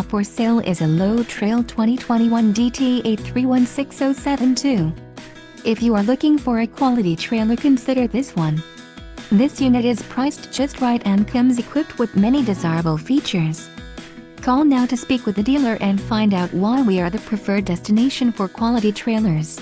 For sale is a Low Trail 2021 DT8316072. If you are looking for a quality trailer, consider this one. This unit is priced just right and comes equipped with many desirable features. Call now to speak with the dealer and find out why we are the preferred destination for quality trailers.